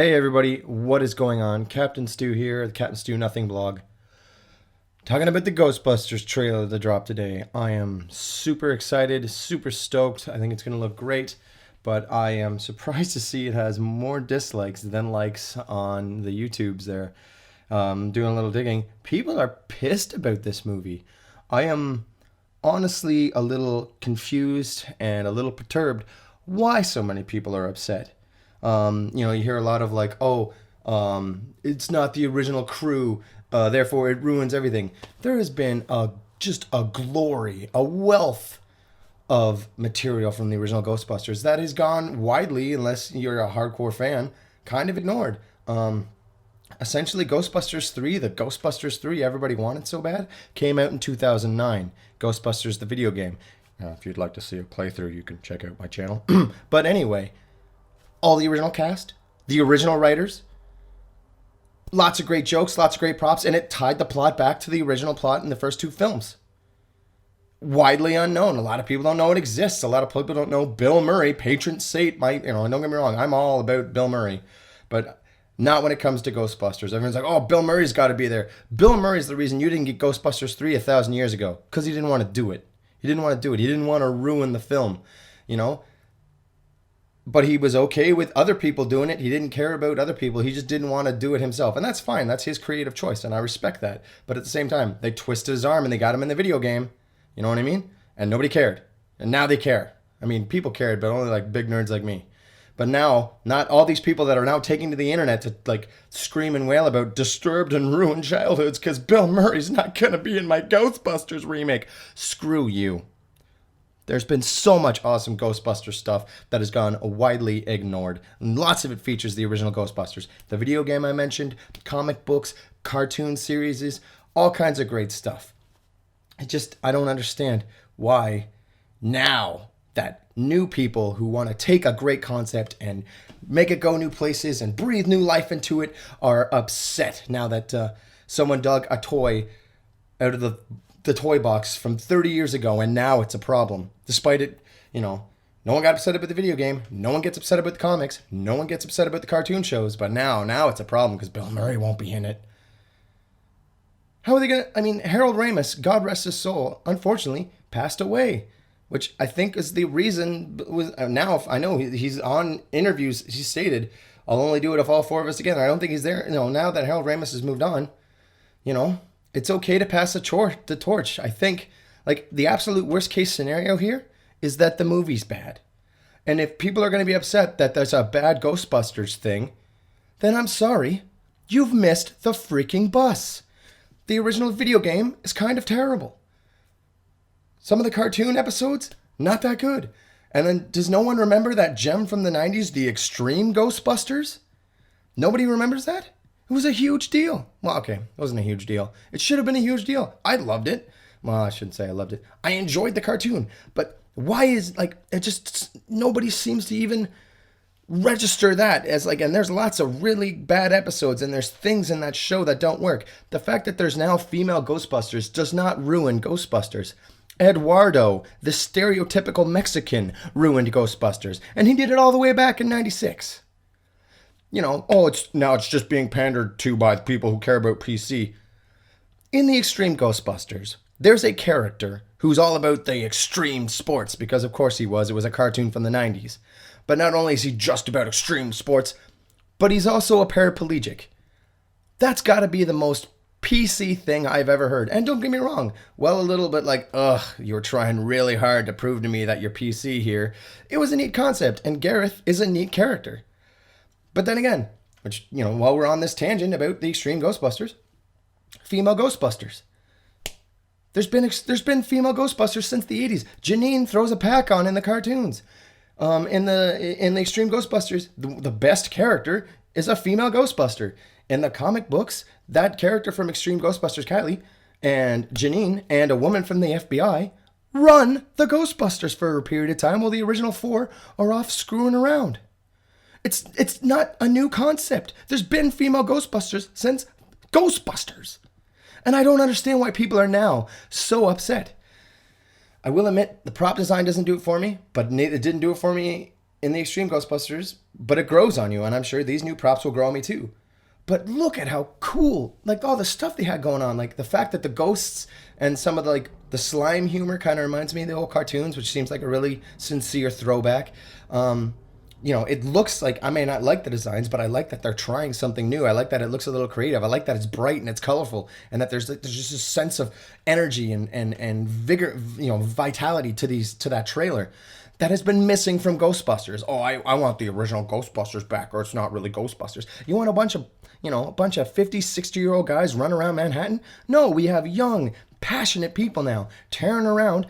Hey everybody, what is going on? Captain Stu here, the Captain Stu Nothing blog. Talking about the Ghostbusters trailer that dropped today. I am super excited, super stoked. I think it's going to look great, but I am surprised to see it has more dislikes than likes on the YouTubes there. Doing a little digging. People are pissed about this movie. I am honestly a little confused and a little perturbed why so many people are upset. You hear a lot of like, it's not the original crew, therefore it ruins everything. There has been just a glory, a wealth of material from the original Ghostbusters that has gone widely, unless you're a hardcore fan, kind of ignored. Essentially, Ghostbusters 3, the Ghostbusters 3 everybody wanted so bad, came out in 2009. Ghostbusters, the video game. If you'd like to see a playthrough, you can check out my channel. But anyway, all the original cast, the original writers, lots of great jokes, lots of great props, and it tied the plot back to the original plot in the first two films. Widely unknown. A lot of people don't know it exists. A lot of people don't know Bill Murray, patron saint. Don't get me wrong, I'm all about Bill Murray, but not when it comes to Ghostbusters. Everyone's like, oh, Bill Murray's got to be there. Bill Murray's the reason you didn't get Ghostbusters 3 1,000 years ago, because he didn't want to do it. He didn't want to do it. He didn't want to ruin the film, But he was okay with other people doing it. He didn't care about other people. He just didn't want to do it himself. And that's fine. That's his creative choice, and I respect that. But at the same time, they twisted his arm and they got him in the video game. You know what I mean? And nobody cared. And now they care. I mean, people cared, but only like big nerds like me. But now, not all these people that are now taking to the internet to like scream and wail about disturbed and ruined childhoods because Bill Murray's not going to be in my Ghostbusters remake. Screw you. There's been so much awesome Ghostbusters stuff that has gone widely ignored. And lots of it features the original Ghostbusters. The video game I mentioned, comic books, cartoon series, all kinds of great stuff. I don't understand why now that new people who want to take a great concept and make it go new places and breathe new life into it are upset now that someone dug a toy out of the toy box from 30 years ago, and now it's a problem. Despite it, no one got upset about the video game. No one gets upset about the comics. No one gets upset about the cartoon shows. But now it's a problem because Bill Murray won't be in it. How are they going to... Harold Ramis, God rest his soul, unfortunately passed away, which I think is the reason. Now, I know he's on interviews, he stated, I'll only do it if all four of us together. I don't think he's there. Now that Harold Ramis has moved on, it's okay to pass the torch. I think, the absolute worst case scenario here is that the movie's bad. And if people are going to be upset that there's a bad Ghostbusters thing, then I'm sorry. You've missed the freaking bus. The original video game is kind of terrible. Some of the cartoon episodes, not that good. And then, does no one remember that gem from the 90s, the Extreme Ghostbusters? Nobody remembers that? It was a huge deal. Well, okay, it wasn't a huge deal. It should have been a huge deal. I loved it. Well, I shouldn't say I loved it. I enjoyed the cartoon. But why is, nobody seems to even register that as, and there's lots of really bad episodes, and there's things in that show that don't work. The fact that there's now female Ghostbusters does not ruin Ghostbusters. Eduardo, the stereotypical Mexican, ruined Ghostbusters. And he did it all the way back in 96. It's just being pandered to by people who care about PC. In the Extreme Ghostbusters, there's a character who's all about the extreme sports, because of course he was. It was a cartoon from the 90s. But not only is he just about extreme sports, but he's also a paraplegic. That's got to be the most PC thing I've ever heard. And don't get me wrong, a little bit you're trying really hard to prove to me that you're PC here. It was a neat concept, and Gareth is a neat character. But then again, while we're on this tangent about the Extreme Ghostbusters, female Ghostbusters. There's been female Ghostbusters since the 80s. Janine throws a pack on in the cartoons. In the Extreme Ghostbusters, the best character is a female Ghostbuster. In the comic books, that character from Extreme Ghostbusters, Kylie, and Janine, and a woman from the FBI, run the Ghostbusters for a period of time while the original four are off screwing around. It's not a new concept. There's been female Ghostbusters since Ghostbusters. And I don't understand why people are now so upset. I will admit, the prop design doesn't do it for me, but it didn't do it for me in the Extreme Ghostbusters, but it grows on you, and I'm sure these new props will grow on me too. But look at how cool, like all the stuff they had going on, like the fact that the ghosts and some of the like the slime humor kind of reminds me of the old cartoons, which seems like a really sincere throwback. It looks like, I may not like the designs, but I like that they're trying something new. I like that it looks a little creative. I like that it's bright and it's colorful, and that there's just a sense of energy and vigor, vitality to that trailer that has been missing from Ghostbusters. Oh, I want the original Ghostbusters back, or it's not really Ghostbusters. You want a bunch of 50, 60-year-old guys run around Manhattan? No, we have young, passionate people now tearing around,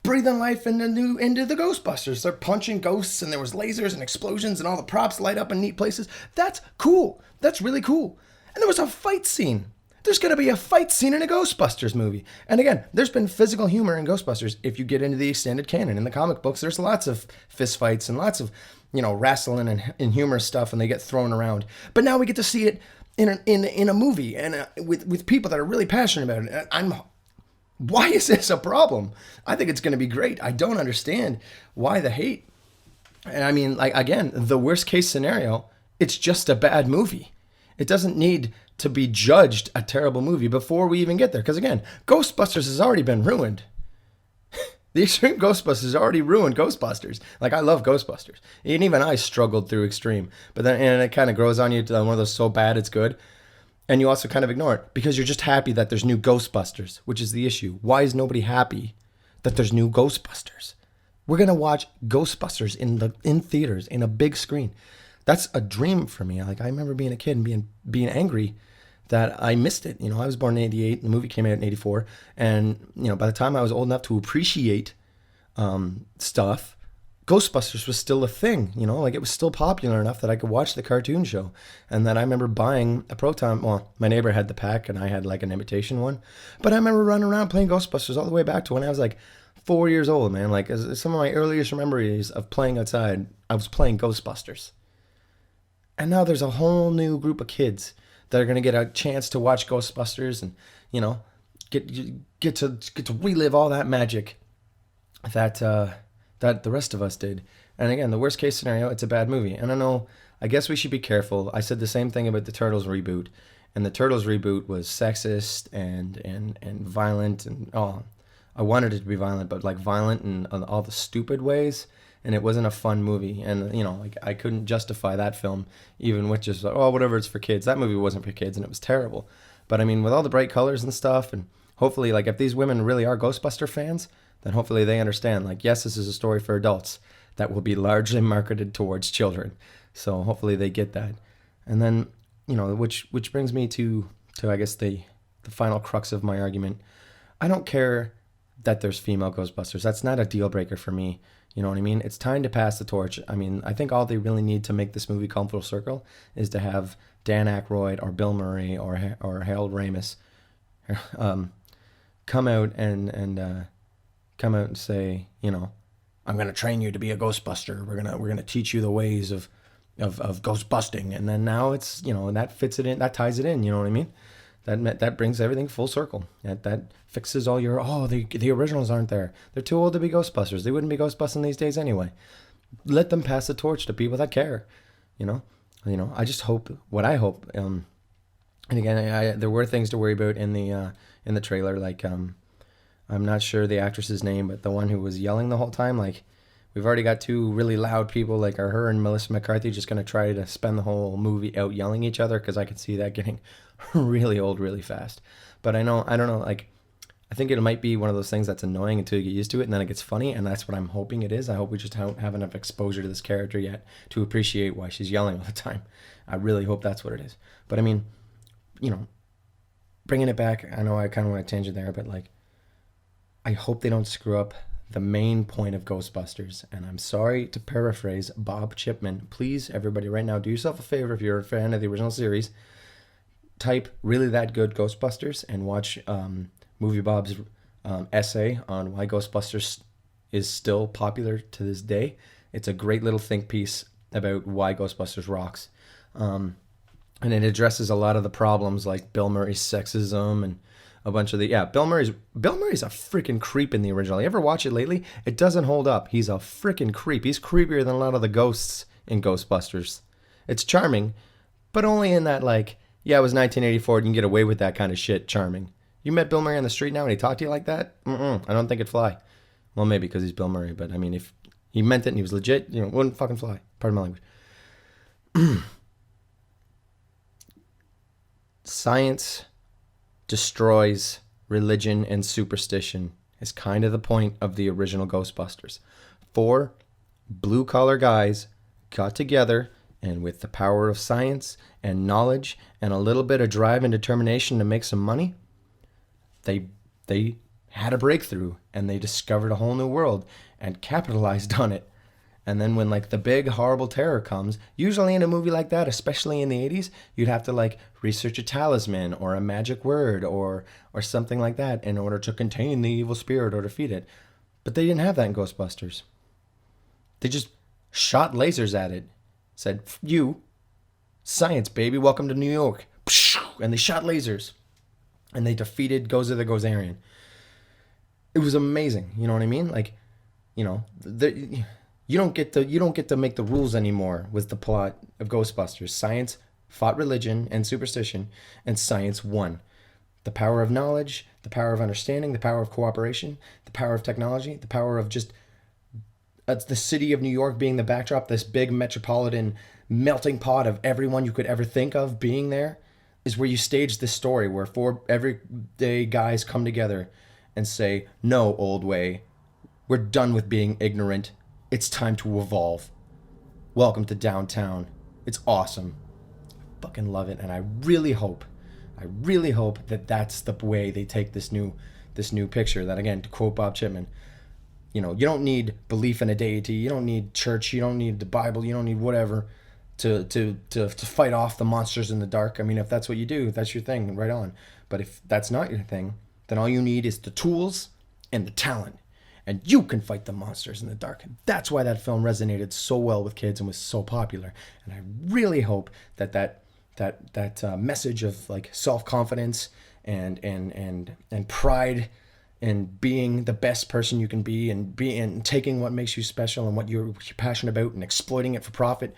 breathing life into the Ghostbusters. They're punching ghosts, and there was lasers and explosions, and all the props light up in neat places. That's cool. That's really cool. And there was a fight scene. There's going to be a fight scene in a Ghostbusters movie. And again, there's been physical humor in Ghostbusters. If you get into the extended canon, in the comic books, there's lots of fist fights and lots of, wrestling and humor stuff, and they get thrown around. But now we get to see it in a movie, and with people that are really passionate about it. Why is this a problem? I think it's going to be great. I don't understand why the hate. And I mean, like, again, the worst case scenario, it's just a bad movie. It doesn't need to be judged a terrible movie before we even get there. Because again, Ghostbusters has already been ruined. The Extreme Ghostbusters already ruined Ghostbusters. Like, I love Ghostbusters. And even I struggled through Extreme. But then and it kind of grows on you to one of those so bad it's good. And you also kind of ignore it because you're just happy that there's new Ghostbusters, which is the issue. Why is nobody happy that there's new Ghostbusters? We're going to watch Ghostbusters in theaters, in a big screen. That's a dream for me. Like, I remember being a kid and being angry that I missed it. I was born in 88. The movie came out in 84. And, by the time I was old enough to appreciate stuff, Ghostbusters was still a thing, like it was still popular enough that I could watch the cartoon show. And then I remember buying a Proton. Well, my neighbor had the pack and I had like an imitation one. But I remember running around playing Ghostbusters all the way back to when I was like 4 years old, man. Like, as some of my earliest memories of playing outside, I was playing Ghostbusters. And now there's a whole new group of kids that are going to get a chance to watch Ghostbusters and, get to relive all that magic that the rest of us did. And again, the worst case scenario, it's a bad movie. And I guess we should be careful. I said the same thing about the Turtles reboot. And the Turtles reboot was sexist and violent. And I wanted it to be violent, but like violent in all the stupid ways. And it wasn't a fun movie. And, like I couldn't justify that film, even with just like, whatever, it's for kids. That movie wasn't for kids and it was terrible. But I mean, with all the bright colors and stuff, and hopefully, like, if these women really are Ghostbuster fans, then hopefully they understand, like, yes, this is a story for adults that will be largely marketed towards children. So hopefully they get that. And then, which brings me to I guess the final crux of my argument. I don't care that there's female Ghostbusters. That's not a deal breaker for me. You know what I mean? It's time to pass the torch. I mean, I think all they really need to make this movie come full circle is to have Dan Aykroyd or Bill Murray or Harold Ramis come out and say, I'm going to train you to be a Ghostbuster. We're going to teach you the ways of ghost busting. And then now it's, that fits it in, that ties it in, you know what I mean? That brings everything full circle. That fixes all your, the originals aren't there. They're too old to be Ghostbusters. They wouldn't be Ghostbusting these days anyway. Let them pass the torch to people that care, I just hope, what I hope, and again, there were things to worry about in the trailer, like, I'm not sure the actress's name, but the one who was yelling the whole time, like, we've already got two really loud people, like, are her and Melissa McCarthy just going to try to spend the whole movie out yelling each other? Because I could see that getting really old really fast. But I don't know, like, I think it might be one of those things that's annoying until you get used to it, and then it gets funny, and that's what I'm hoping it is. I hope we just don't have enough exposure to this character yet to appreciate why she's yelling all the time. I really hope that's what it is. But I mean, bringing it back, I know I kind of want to tangent there, but like, I hope they don't screw up the main point of Ghostbusters. And I'm sorry to paraphrase Bob Chipman. Please, everybody, right now, do yourself a favor if you're a fan of the original series. Type "really that good Ghostbusters" and watch Movie Bob's essay on why Ghostbusters is still popular to this day. It's a great little think piece about why Ghostbusters rocks. And it addresses a lot of the problems like Bill Murray's sexism and a bunch of the Bill Murray's a freaking creep in the original. You ever watch it lately? It doesn't hold up. He's a freaking creep. He's creepier than a lot of the ghosts in Ghostbusters. It's charming, but only in that, like, yeah, it was 1984. You can get away with that kind of shit. Charming. You met Bill Murray on the street now and he talked to you like that? I don't think it'd fly. Well, maybe because he's Bill Murray, but I mean, if he meant it and he was legit, it wouldn't fucking fly. Pardon my language. Science destroys religion and superstition is kind of the point of the original Ghostbusters. 4 blue-collar guys got together, and with the power of science and knowledge and a little bit of drive and determination to make some money, they had a breakthrough and they discovered a whole new world and capitalized on it. And then when like the big horrible terror comes, usually in a movie like that, especially in the 80s, you'd have to like research a talisman or a magic word or something like that in order to contain the evil spirit or defeat it. But they didn't have that in Ghostbusters. They just shot lasers at it. Said, you, science, baby, welcome to New York. And they shot lasers. And they defeated Gozer the Gozerian. It was amazing. You know what I mean? Like, you don't get to make the rules anymore with the plot of Ghostbusters. Science fought religion and superstition, and science won. The power of knowledge, the power of understanding, the power of cooperation, the power of technology, the power of just the city of New York being the backdrop, this big metropolitan melting pot of everyone you could ever think of being there, is where you stage this story where 4 everyday guys come together and say, no, old way, we're done with being ignorant. It's time to evolve. Welcome to downtown. It's awesome. I fucking love it, and I really hope that that's the way they take this new picture. That, again, to quote Bob Chipman, you don't need belief in a deity, you don't need church, you don't need the Bible, you don't need whatever to fight off the monsters in the dark. I mean, if that's what you do, if that's your thing, right on. But if that's not your thing, then all you need is the tools and the talent. And you can fight the monsters in the dark. And that's why that film resonated so well with kids and was so popular. And I really hope that message of like self-confidence and pride and being the best person you can be and taking what makes you special and what you're passionate about and exploiting it for profit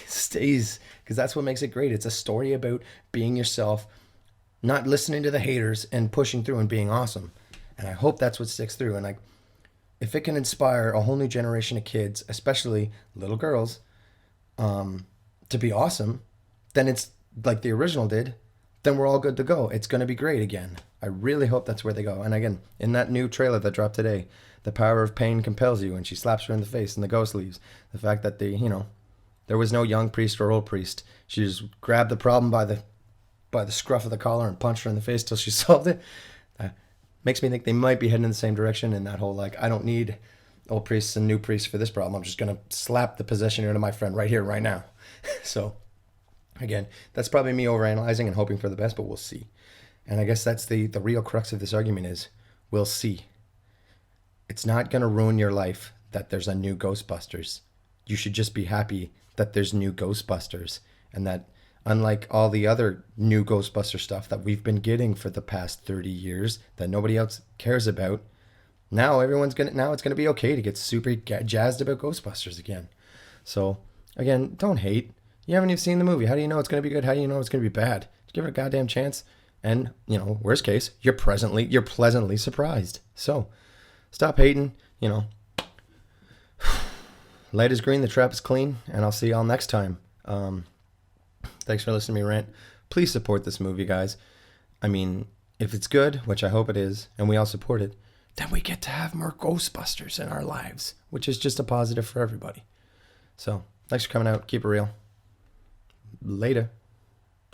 stays, because that's what makes it great. It's a story about being yourself, not listening to the haters and pushing through and being awesome. And I hope that's what sticks through. And like, if it can inspire a whole new generation of kids, especially little girls, to be awesome, then it's like the original did, then we're all good to go. It's going to be great again. I really hope that's where they go. And again, in that new trailer that dropped today, the power of pain compels you, and she slaps her in the face and the ghost leaves. The fact that there was no young priest or old priest. She just grabbed the problem by the scruff of the collar and punched her in the face till she solved it. Makes me think they might be heading in the same direction in that whole, like, I don't need old priests and new priests for this problem. I'm just going to slap the possession into my friend right here, right now. So, again, that's probably me overanalyzing and hoping for the best, but we'll see. And I guess that's the real crux of this argument is, we'll see. It's not going to ruin your life that there's a new Ghostbusters. You should just be happy that there's new Ghostbusters, and that unlike all the other new Ghostbuster stuff that we've been getting for the past 30 years that nobody else cares about, now it's gonna be okay to get super jazzed about Ghostbusters again. So again, don't hate. You haven't even seen the movie. How do you know it's gonna be good? How do you know it's gonna be bad? Just give it a goddamn chance. And worst case, you're pleasantly surprised. So stop hating. Light is green, the trap is clean, and I'll see y'all next time. Thanks for listening to me rant. Please support this movie, guys. I mean, if it's good, which I hope it is, and we all support it, then we get to have more Ghostbusters in our lives, which is just a positive for everybody. So, thanks for coming out. Keep it real. Later.